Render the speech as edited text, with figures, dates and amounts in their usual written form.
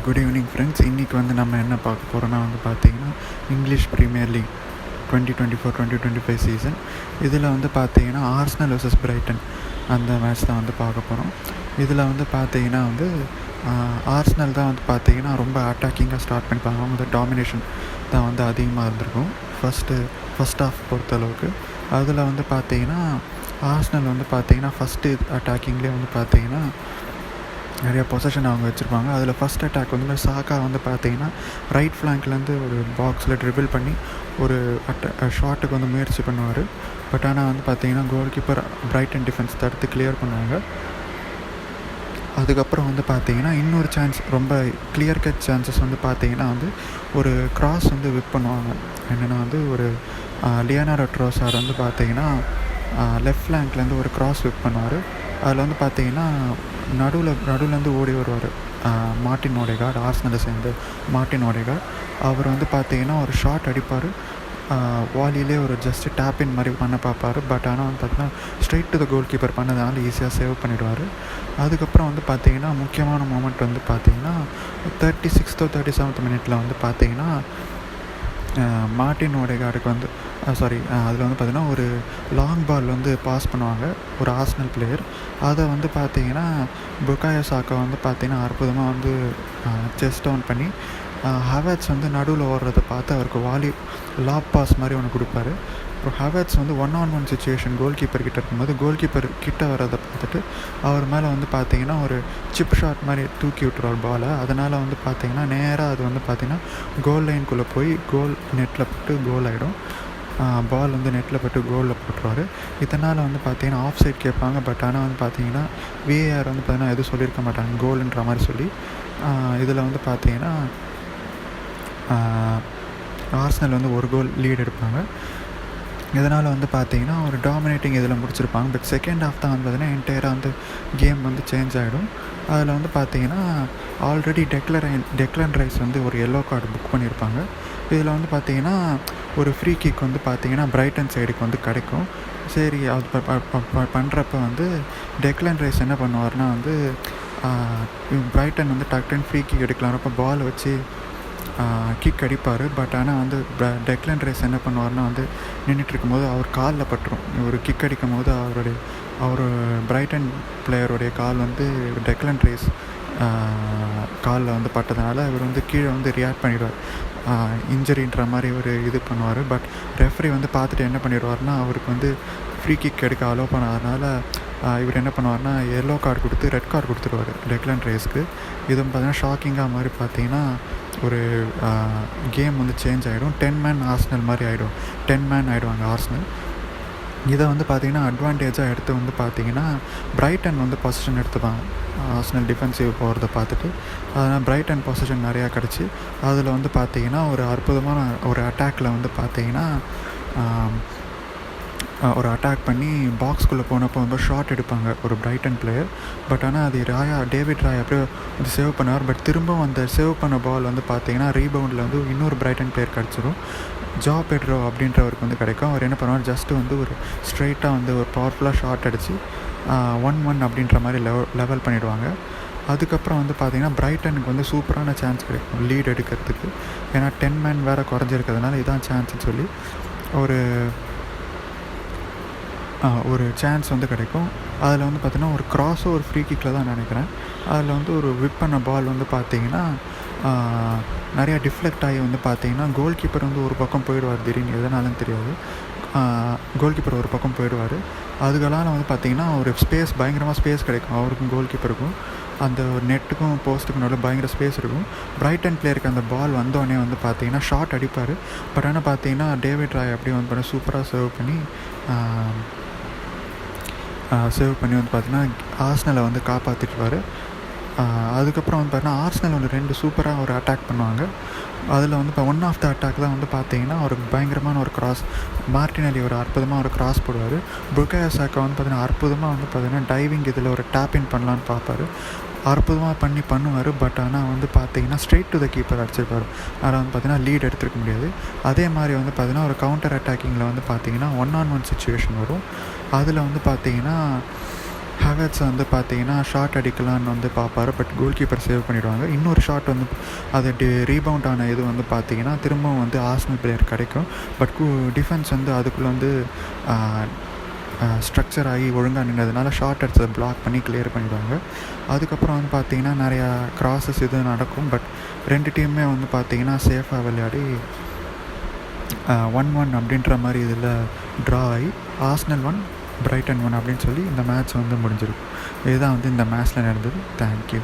Good evening friends. இன்றைக்கி நம்ம என்ன பார்க்க போகிறோன்னா பார்த்தீங்கன்னா இங்கிலீஷ் ப்ரீமியர் லீக் 2024-2025 சீசன். இதில் பார்த்தீங்கன்னா ஆர்ஸ்னல் vs பிரைட்டன் அந்த மேட்ச் தான் பார்க்க போகிறோம். இதில் பார்த்தீங்கன்னா ஆர்ஸ்னல் தான் பார்த்தீங்கன்னா ரொம்ப அட்டாக்கிங்காக ஸ்டார்ட் பண்ணிப்பாங்க. அவங்க டாமினேஷன் தான் அதிகமாக இருந்திருக்கும் ஃபஸ்ட் ஹாஃப் பொறுத்தளவுக்கு. அதில் பார்த்தீங்கன்னா ஆர்ஸ்னல் பார்த்தீங்கன்னா ஃபஸ்ட்டு அட்டாக்கிங்லேயே பார்த்தீங்கன்னா நிறைய பொசஷன் அவங்க வச்சுருப்பாங்க. அதில் ஃபஸ்ட் அட்டாக் சாக்கா பார்த்தீங்கன்னா ரைட் ஃப்ளாங்க்லேருந்து ஒரு பாக்ஸில் ட்ரிபிள் பண்ணி ஒரு ஷாட்டுக்கு முயற்சி பண்ணுவார். பட் ஆனால் பார்த்தீங்கன்னா கோல் கீப்பர் பிரைட்டன் டிஃபென்ஸ் தடுத்து கிளியர் பண்ணுவாங்க. அதுக்கப்புறம் பார்த்தீங்கன்னா இன்னொரு சான்ஸ், ரொம்ப கிளியர் கட் சான்சஸ் பார்த்தீங்கன்னா ஒரு கிராஸ் விப் பண்ணுவாங்க. என்னென்னா ஒரு லியோனார்டோ ட்ரோசார் பார்த்தீங்கன்னா லெஃப்ட் ஃப்ளாங்க்லேருந்து ஒரு கிராஸ் விப் பண்ணுவார். அதில் பார்த்தீங்கன்னா நடுவுலேருந்து ஓடி வருவார் மார்ட்டின் ஓடேகார்ட், ஆர்ஸ்னலை சேர்ந்து மார்ட்டின் ஓடேகார்ட். அவர் பார்த்தீங்கன்னா ஒரு ஷாட் அடிப்பார். வாலியிலே ஒரு ஜஸ்ட்டு டேப்பின் மாதிரி பண்ண பார்ப்பார். பட் ஆனால் பார்த்தீங்கன்னா straight to the goal keeper பண்ணதுனால ஈஸியாக சேவ் பண்ணிடுவார். அதுக்கப்புறம் பார்த்தீங்கன்னா முக்கியமான மூமெண்ட் பார்த்தீங்கன்னா 36th or 37th மினிட்ல பார்த்தீங்கன்னா மார்ட்டின் ஓடேகார்டுக்கு அதில் பார்த்தீங்கன்னா ஒரு லாங் பால் பாஸ் பண்ணுவாங்க ஒரு ஆர்சனல் பிளேயர். அதை பார்த்தீங்கன்னா புகாயோ சாக்கா பார்த்தீங்கன்னா அற்புதமாக செஸ்ட் டவுன் பண்ணி ஹாவர்ட்ஸ் நடுவில் ஓடுறதை பார்த்து அவருக்கு லாப் பாஸ் மாதிரி ஒன்று கொடுப்பாரு. அப்புறம் ஹாவர்ட்ஸ் 1-on-1 சுச்சுவேஷன் கோல் கீப்பர் கிட்ட இருக்கும்போது கோல் கீப்பர் கிட்ட வரதை பார்த்துட்டு அவர் மேலே பார்த்தீங்கன்னா ஒரு சிப் ஷாட் மாதிரி தூக்கி விட்டுருவார் பாலை. அதனால் பார்த்தீங்கன்னா நேராக அது பார்த்தீங்கன்னா கோல் லைனுக்குள்ளே போய் கோல் நெட்டில் பட்டு கோல் ஆகிடும். பால் நெட்டில் பட்டு கோலில் போட்டுருவார். இதனால் பார்த்தீங்கன்னா ஆஃப் சைட் கேட்பாங்க. பட் ஆனால் பார்த்தீங்கன்னா விஏஆர் பார்த்தீங்கன்னா எதுவும் சொல்லியிருக்க மாட்டாங்க கோலுன்ற மாதிரி சொல்லி. இதில் பார்த்தீங்கன்னா ஆர்சனல் ஒரு கோல் லீட் எடுப்பாங்க. இதனால் பார்த்தீங்கன்னா ஒரு டாமினேட்டிங் இதில் முடிச்சிருப்பாங்க. பட் செகண்ட் ஹாஃப் தான் பார்த்தீங்கன்னா என்டையராக கேம் சேஞ்ச் ஆகிடும். அதில் பார்த்தீங்கன்னா ஆல்ரெடி டெக்லன் ரைஸ் ஒரு எல்லோ கார்டு புக் பண்ணியிருப்பாங்க. இதில் பார்த்தீங்கன்னா ஒரு ஃப்ரீ கிக் பார்த்தீங்கன்னா பிரைட்டன் சைடுக்கு கிடைக்கும். சரி, அது பண்ணுறப்ப டெக்லன் ரைஸ் என்ன பண்ணுவார்னா பிரைட்டன் டக்குன்னு ஃப்ரீ கிக் எடுக்கலாம்ப்போ பால் வச்சு கிக் அடிப்பார். பட் ஆனால் டெக்லன் ரைஸ் என்ன பண்ணுவார்னா நின்றுட்டு இருக்கும்போது அவர் காலில் பட்டுரும். ஒரு கிக் அடிக்கும் போது அவர் பிரைட்டன் பிளேயருடைய கால் டெக்லன் ரைஸ் காலில் பட்டதுனால இவர் கீழே ரியாக்ட் பண்ணிடுவார், இன்ஜரின்ற மாதிரி ஒரு இது பண்ணுவார். பட் ரெஃப்ரி பார்த்துட்டு என்ன பண்ணிடுவார்னா அவருக்கு ஃப்ரீ கிக் எடுக்க அலோவ் பண்ணாதனால இவர் என்ன பண்ணுவார்னா எல்லோ கார்டு கொடுத்து ரெட் கார்டு கொடுத்துருவார் டெக்லன் ரைஸ்க்கு. இது பார்த்தீங்கன்னா ஷாக்கிங்காக மாதிரி பார்த்தீங்கன்னா ஒரு கேம் சேஞ்ச் ஆகிடும். 10 மேன் ஆர்சனல் மாதிரி ஆகிடும், 10 மேன் ஆகிடுவாங்க ஆர்சனல். இதை பார்த்தீங்கன்னா அட்வான்டேஜாக எடுத்து பார்த்தீங்கன்னா பிரைட்டன் பொசிஷன் எடுத்துப்பாங்க ஆர்சனல் டிஃபென்சிவ் போகிறத பார்த்துட்டு. அதனால் பிரைட்டன் பொசிஷன் நிறையா கிடச்சி அதில் பார்த்தீங்கன்னா ஒரு அற்புதமான ஒரு அட்டாக்கில் பார்த்தீங்கன்னா ஒரு அட்டாக் பண்ணி பாக்ஸ்குள்ளே போனப்போ ஷாட் எடுப்பாங்க ஒரு பிரைட்டன் பிளேயர். பட் ஆனால் அது டேவிட் ராய் அப்படியே சேவ் பண்ணுவார். பட் திரும்பவும் அந்த சேவ் பண்ண பால் பார்த்தீங்கன்னா ரீபவுண்டில் இன்னொரு பிரைட்டன் பிளேயர் கிடச்சிரும். ஜா பெட்ரோ அப்படின்றவருக்கு கிடைக்கும். அவர் என்ன பண்ணுவார், ஜஸ்ட்டு ஒரு ஸ்ட்ரெயிட்டாக ஒரு பவர்ஃபுல்லாக ஷாட் அடித்து 1-1 அப்படின்ற மாதிரி லெவல் பண்ணிவிடுவாங்க. அதுக்கப்புறம் பார்த்தீங்கன்னா பிரைட்டனுக்கு சூப்பரான சான்ஸ் கிடைக்கும் லீட் எடுக்கிறதுக்கு. ஏன்னா 10 மேன் வேறு குறைஞ்சிருக்கிறதுனால இதான் சான்ஸ்னு சொல்லி ஒரு சான்ஸ் கிடைக்கும். அதில் பார்த்தீங்கன்னா ஒரு கிராஸோ ஒரு ஃப்ரீ கிக்கில் தான் நினைக்கிறேன். அதில் ஒரு விப் பண்ண பால் பார்த்தீங்கன்னா நிறையா டிஃப்ளெக்ட் ஆகி பார்த்தீங்கன்னா கோல் கீப்பர் ஒரு பக்கம் போயிடுவார். திடீர்னு எதனாலும் தெரியாது, கோல் கீப்பர் ஒரு பக்கம் போயிடுவார். அதுக்கெல்லாம் பார்த்தீங்கன்னா ஒரு பயங்கரமாக ஸ்பேஸ் கிடைக்கும் அவருக்கும் கோல் கீப்பருக்கும். அந்த ஒரு நெட்டுக்கும் போஸ்ட்டுக்கும் நல்ல பயங்கர ஸ்பேஸ் இருக்கும். பிரைட்டன் பிளேயருக்கு அந்த பால் வந்தோடனே பார்த்தீங்கன்னா ஷாட் அடிப்பார். பட் ஆனால் பார்த்தீங்கன்னா டேவிட் ராய் அப்படி சூப்பராக சேவ் பண்ணி பார்த்தீங்கன்னா ஆர்சனலை காப்பாற்றிட்டுவார். அதுக்கப்புறம் பார்த்தீங்கன்னா ஆர்சனல் 2 சூப்பராக ஒரு அட்டாக் பண்ணுவாங்க. அதில் இப்போ ஒன் ஆஃப் த அட்டாக் தான் பார்த்தீங்கன்னா ஒரு பயங்கரமான ஒரு கிராஸ், மார்டினெல்லி ஒரு அற்புதமாக ஒரு கிராஸ் போடுவார். புகாயோ சாக்கா பார்த்தீங்கன்னா அற்புதமாக பார்த்தீங்கன்னா டைவிங் இதில் ஒரு டேப்பின் பண்ணலான்னு பார்ப்பார். அற்புதமாக பண்ணுவார். பட் ஆனால் பார்த்தீங்கன்னா ஸ்ட்ரெயிட் டு த கீப்பர் அடிச்சிருப்பார். அதில் பார்த்தீங்கன்னா லீட் எடுத்துருக்க முடியாது. அதே மாதிரி பார்த்தீங்கன்னா ஒரு கவுண்டர் அட்டாக்கிங்கில் பார்த்தீங்கன்னா 1-on-1 சுச்சுவேஷன் வரும். அதில் பார்த்தீங்கன்னா ஹேவர்ட்ஸ் வந்து பார்த்தீங்கன்னா ஷாட் அடிக்கலான்னு வந்து பார்ப்பாரு. பட் கோல் கீப்பர் சேவ் பண்ணிவிடுவாங்க. இன்னொரு ஷாட் வந்து அது ரீபவுண்ட் ஆன இது வந்து பார்த்தீங்கன்னா திரும்பவும் வந்து ஆர்சனல் பிளேயர் கிடைக்கும். பட் டிஃபென்ஸ் வந்து அதுக்குள்ளே வந்து ஸ்ட்ரக்சர் ஆகி ஒழுங்காக நின்றதுனால ஷார்ட் அடிச்சதை பிளாக் பண்ணி கிளியர் பண்ணிவிடுவாங்க. அதுக்கப்புறம் வந்து பார்த்திங்கன்னா நிறையா க்ராஸஸ் இது நடக்கும். பட் ரெண்டு டீமுமே வந்து பார்த்திங்கன்னா சேஃபாக விளையாடி 1-1 அப்படின்ற மாதிரி இதில் ட்ரா ஆகி ஆர்சனல் 1 பிரைட்டன் 1 அப்படின்னு சொல்லி இந்த மேட்ச் வந்து முடிஞ்சிருக்கும். இதுதான் வந்து இந்த மேட்ச்சில் நடந்தது. தேங்க்யூ.